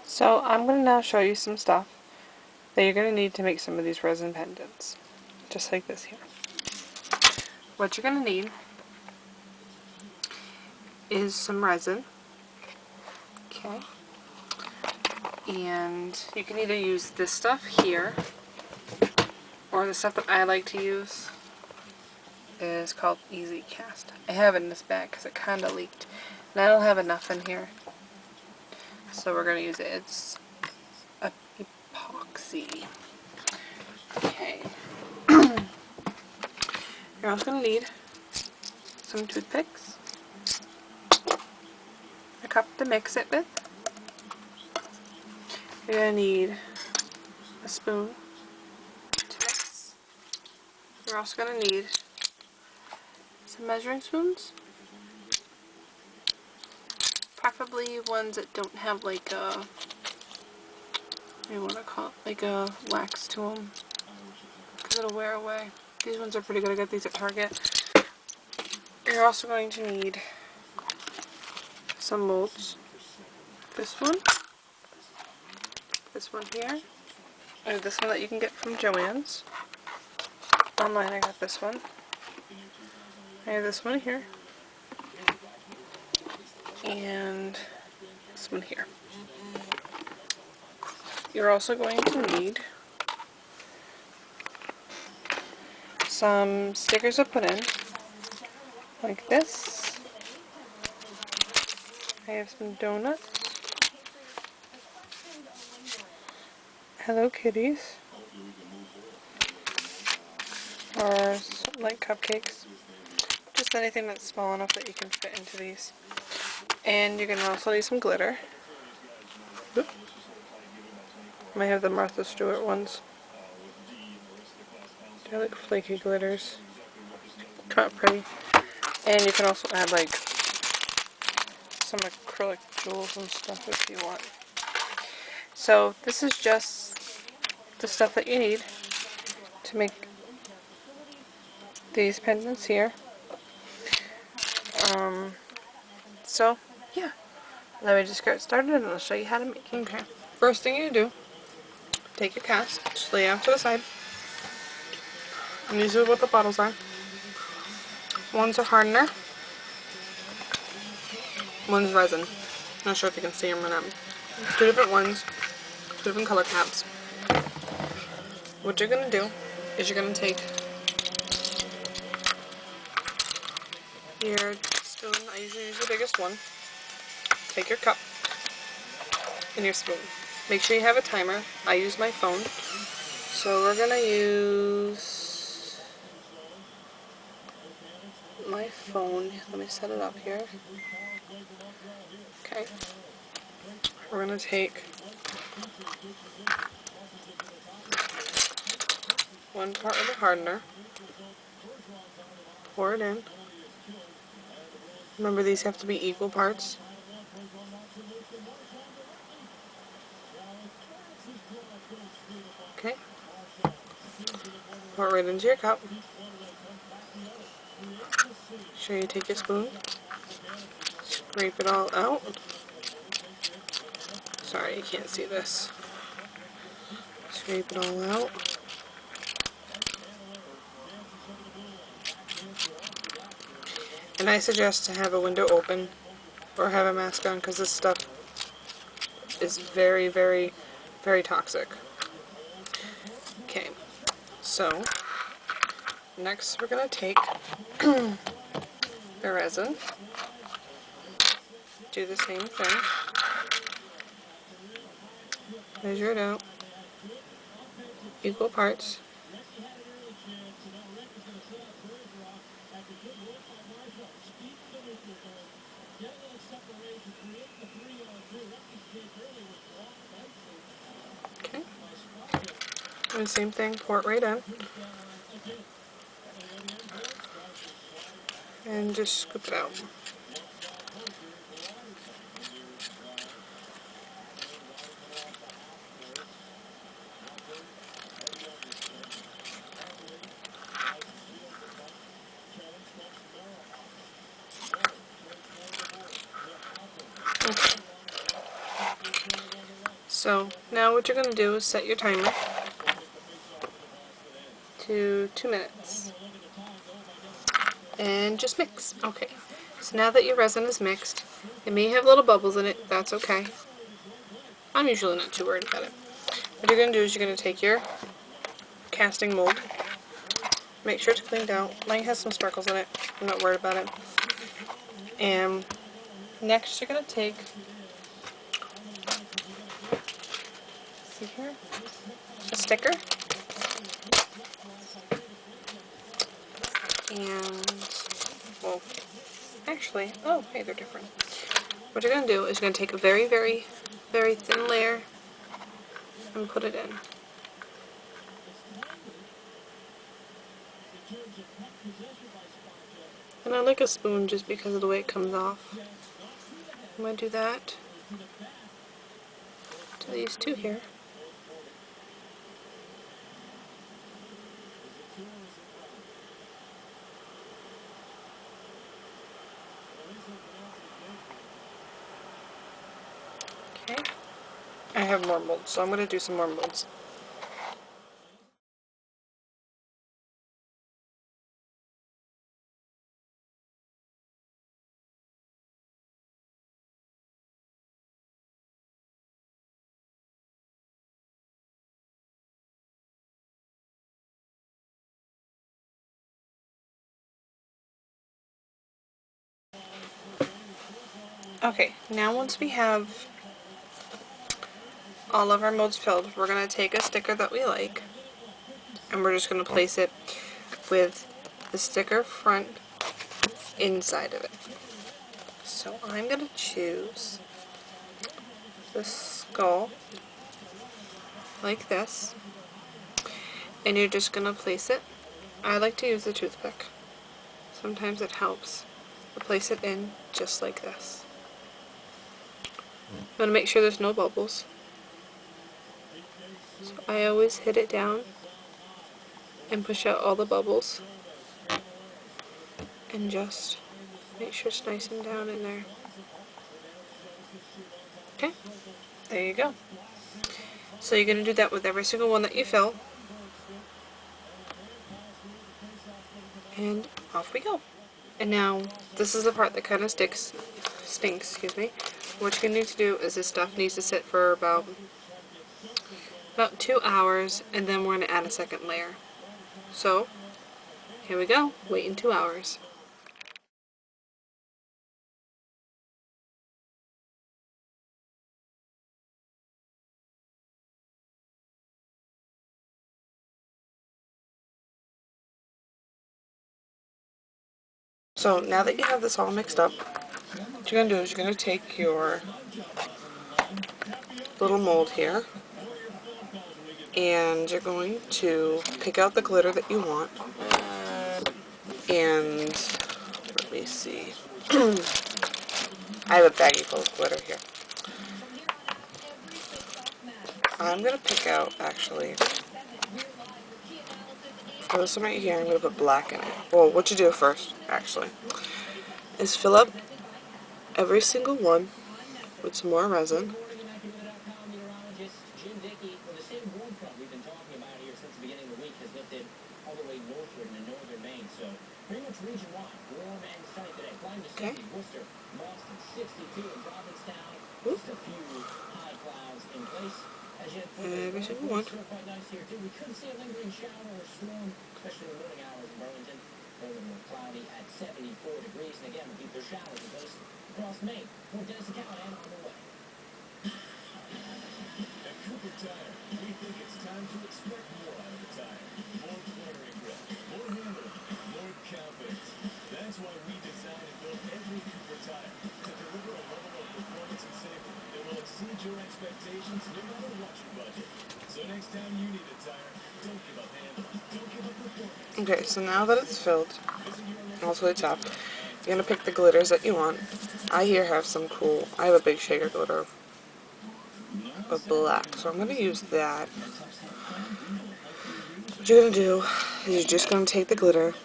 So I'm going to now show you some stuff that you're going to need to make some of these resin pendants. Just like this here. What you're going to need is some resin. Okay. And you can either use this stuff here, or the stuff that I like to use is called Easy Cast. I have it in this bag because it kind of leaked. And I don't have enough in here. So we're going to use it. It's epoxy. Okay. You're also going to need some toothpicks, a cup to mix it with. You're going to need a spoon to mix. You're also going to need some measuring spoons. Preferably ones that don't have like a, what do you want to call it, like a wax to them, because it'll wear away. These ones are pretty good. I got these at Target. You're also going to need some molds. This one here, or this one that you can get from Joann's. Online I got this one. I have this one here. And this one here. You're also going to need some stickers to put in, like this. I have some donuts, Hello Kitties, or like cupcakes. Just anything that's small enough that you can fit into these. And you're going to also need some glitter. Oop. I have the Martha Stewart ones. They're like flaky glitters. Kind of pretty. And you can also add like some acrylic jewels and stuff if you want. So this is just the stuff that you need to make these pendants here. So yeah, let me just get started and I'll show you how to make it. Okay. First thing you do, take your cast, just lay it off to the side. And these are what the bottles are. One's a hardener, one's resin. Not sure if you can see them or not. Two different ones, two different color caps. What you're going to do is you're going to take your spoon, I usually use the biggest one, take your cup and your spoon. Make sure you have a timer. I use my phone. So we're going to use my phone. Let me set it up here. Okay. We're going to take one part of the hardener, pour it in. Remember, these have to be equal parts. Okay. Pour it right into your cup. Make sure you take your spoon, scrape it all out. Sorry, you can't see this. Scrape it all out. And I suggest to have a window open or have a mask on because this stuff is very, very, very toxic. Okay, so next we're going to take the resin, do the same thing, measure it out, equal parts. Okay, and the same thing, pour it right in, and just scoop it out. Okay. So now what you're going to do is set your timer to 2 minutes. And just mix. Okay. So now that your resin is mixed, it may have little bubbles in it. That's okay. I'm usually not too worried about it. What you're going to do is you're going to take your casting mold. Make sure it's cleaned out. Mine has some sparkles in it. I'm not worried about it. And next you're going to take, see here, a sticker. And, well, actually, oh, hey, they're different. What you're going to do is you're going to take a very, very, very thin layer and put it in. And I like a spoon just because of the way it comes off. I'm going to do that to these two here. Okay. I have more molds, so I'm going to do some more molds. Okay, now once we have all of our molds filled, we're going to take a sticker that we like, and we're just going to place it with the sticker front inside of it. So I'm going to choose the skull like this, and you're just going to place it. I like to use the toothpick. Sometimes it helps. Place it in just like this. I'm going to make sure there's no bubbles. So I always hit it down and push out all the bubbles. And just make sure it's nice and down in there. Okay, there you go. So you're going to do that with every single one that you fill. And off we go. And now, this is the part that kind of stinks, excuse me. What you're going to need to do is this stuff needs to sit for about 2 hours, and then we're going to add a second layer. So, here we go, waiting 2 hours. So now that you have this all mixed up, what you're going to do is you're going to take your little mold here, and you're going to pick out the glitter that you want. And let me see. I have a baggie full of glitter here. I'm going to pick out, actually, for this one right here, I'm going to put black in it. Well, what you do first, actually, is fill up every single one with some more resin. Okay. Ooh. Every single one. That's why we designed and built every Cooper tire to deliver a level of performance and safety that will exceed your expectations no matter what your budget. So next time you need a tire, don't give up handling, don't give up performance. Okay, so now that it's filled, all the way top, you're going to pick the glitters that you want. I here have some cool, I have a big shaker glitter of black, so I'm going to use that. What you're going to do is you're just going to take the glitter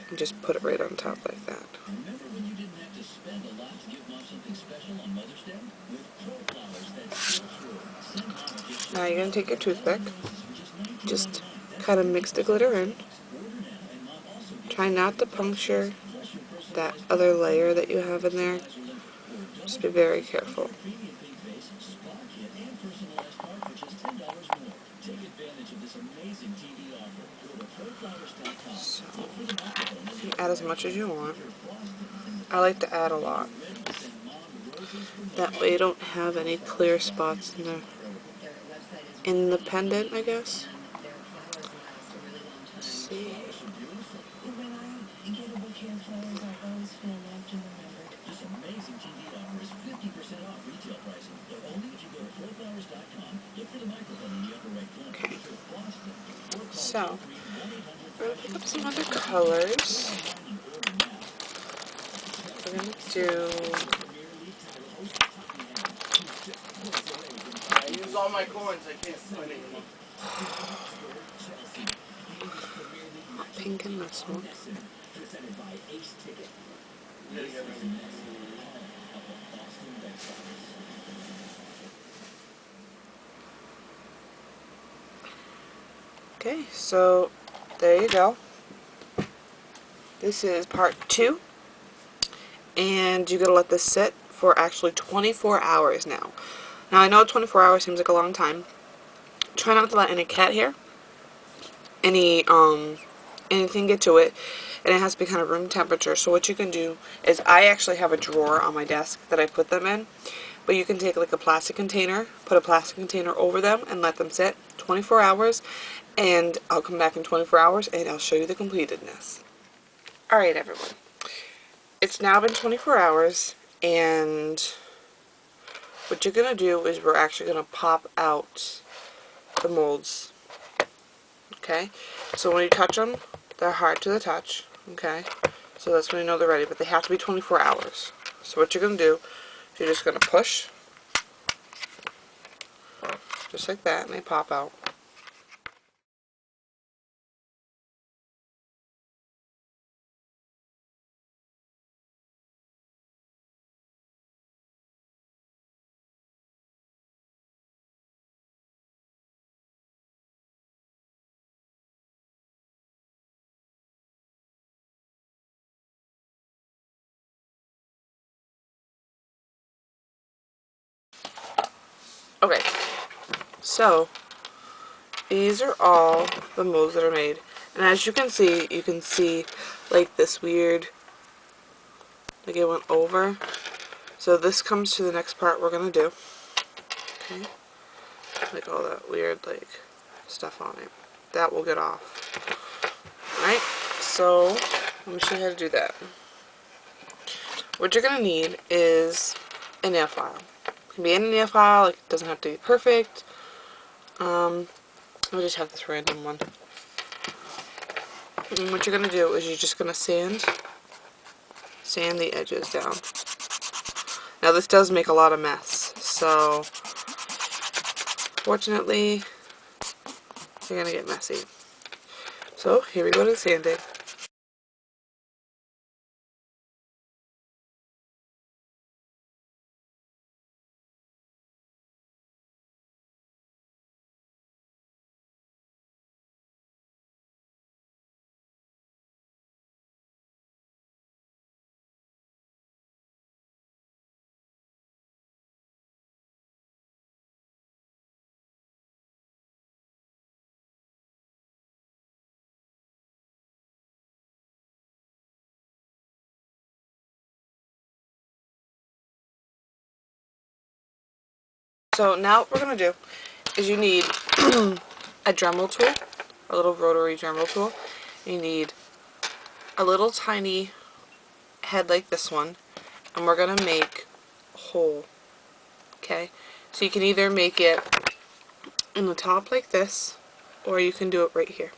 and just put it right on top like that. Remember when you didn't have to spend a lot to give mom something special on Mother's Day? With Pro Flowers, that's still true. Send Now you're going to take your toothpick, just kind of mix the glitter in. Try not to puncture that other layer that you have in there. Just be very careful. So, you can add as much as you want. I like to add a lot. That way you don't have any clear spots in the pendant, I guess. Let's see. Okay. So, we're going to pick up some other colors. We're going to do... I use all my coins, I can't find anyone. Pink in this one. Okay, so there you go. This is part 2. And you're going to let this sit for actually 24 hours now. Now I know 24 hours seems like a long time. Try not to let any cat hair, anything get to it, and it has to be kind of room temperature. So what you can do is, I actually have a drawer on my desk that I put them in, but you can take like a plastic container, put a plastic container over them and let them sit 24 hours, and I'll come back in 24 hours and I'll show you the completedness. Alright everyone, it's now been 24 hours, and what you're going to do is we're actually going to pop out the molds. Okay, so when you touch them, they're hard to the touch. Okay, so that's when you know they're ready, but they have to be 24 hours. So what you're going to do is you're just going to push, just like that, and they pop out. Okay, so these are all the molds that are made, and as you can see like this weird, like it went over. So this comes to the next part we're gonna do. Okay, like all that weird like stuff on it, that will get off. Alright, so let me show you how to do that. What you're gonna need is a nail file. It can be any nail file, like it doesn't have to be perfect. I'll just have this random one. And what you're gonna do is you're just gonna sand the edges down. Now this does make a lot of mess, so fortunately you're gonna get messy. So here we go to sanding. So now what we're going to do is you need a Dremel tool, a little rotary Dremel tool. You need a little tiny head like this one, and we're going to make a hole. Okay, so you can either make it in the top like this, or you can do it right here.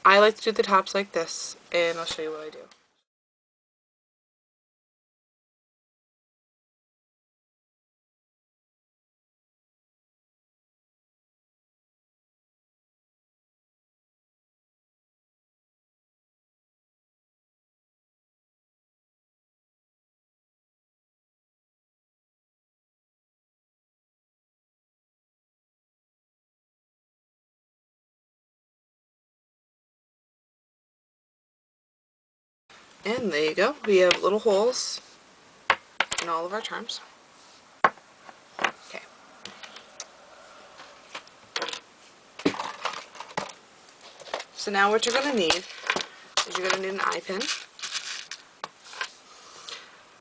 I like to do the tops like this, and I'll show you what I do. And there you go. We have little holes in all of our charms. Okay. So now what you're going to need is you're going to need an eye pin.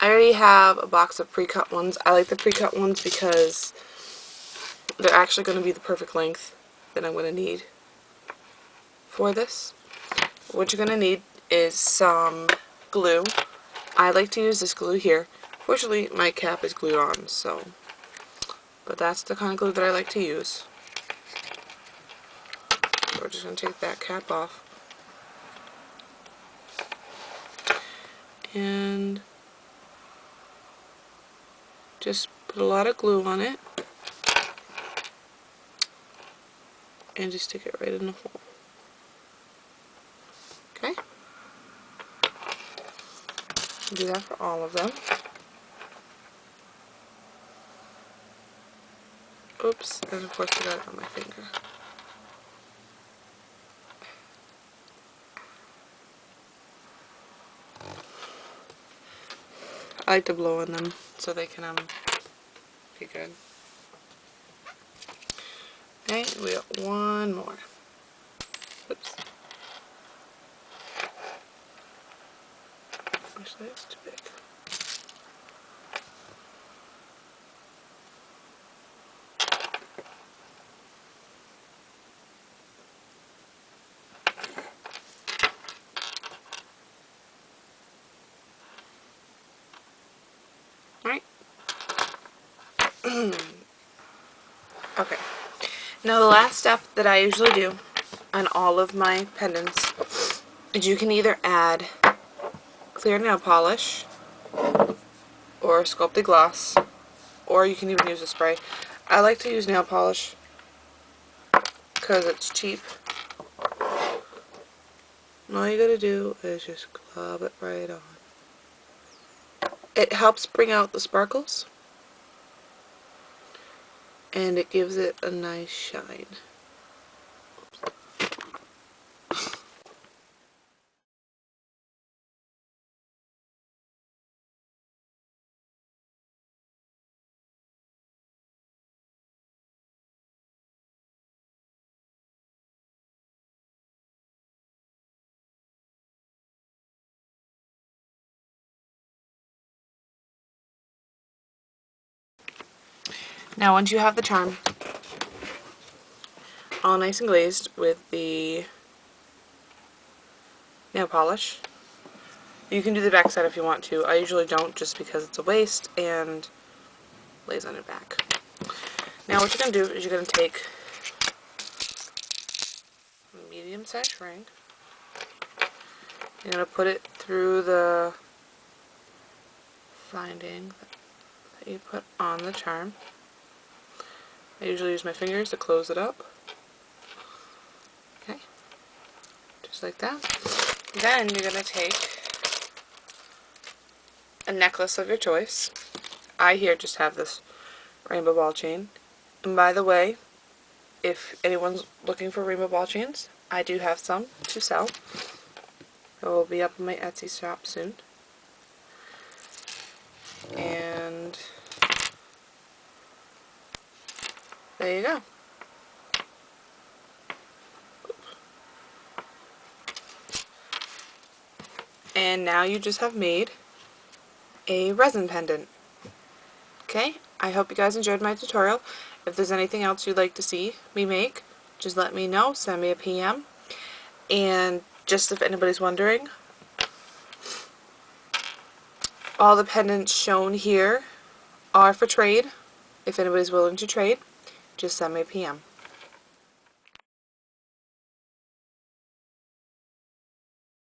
I already have a box of pre-cut ones. I like the pre-cut ones because they're actually going to be the perfect length that I'm going to need for this. What you're going to need is some glue. I like to use this glue here. Fortunately, my cap is glued on, so, but that's the kind of glue that I like to use. So we're just going to take that cap off. And just put a lot of glue on it. And just stick it right in the hole. Okay? Do that for all of them. Oops, and of course I got it on my finger. I like to blow on them so they can be good. Okay, we got one more. Oops. Actually, it's too big. Alright. Okay. Now the last step that I usually do on all of my pendants is you can either add clear nail polish or sculpted gloss, or you can even use a spray. I like to use nail polish because it's cheap. And all you gotta do is just glop it right on. It helps bring out the sparkles, and it gives it a nice shine. Now once you have the charm all nice and glazed with the nail polish, you can do the back side if you want to. I usually don't just because it's a waste and lays on your back. Now what you're going to do is you're going to take a medium-sized ring. You're going to put it through the finding that you put on the charm. I usually use my fingers to close it up. Okay, just like that. Then you're going to take a necklace of your choice. I here just have this rainbow ball chain. And by the way, if anyone's looking for rainbow ball chains, I do have some to sell. It will be up in my Etsy shop soon. And there you go. And now you just have made a resin pendant. Okay, I hope you guys enjoyed my tutorial. If there's anything else you'd like to see me make, just let me know, send me a PM. And just if anybody's wondering, all the pendants shown here are for trade. If anybody's willing to trade, just send me a PM.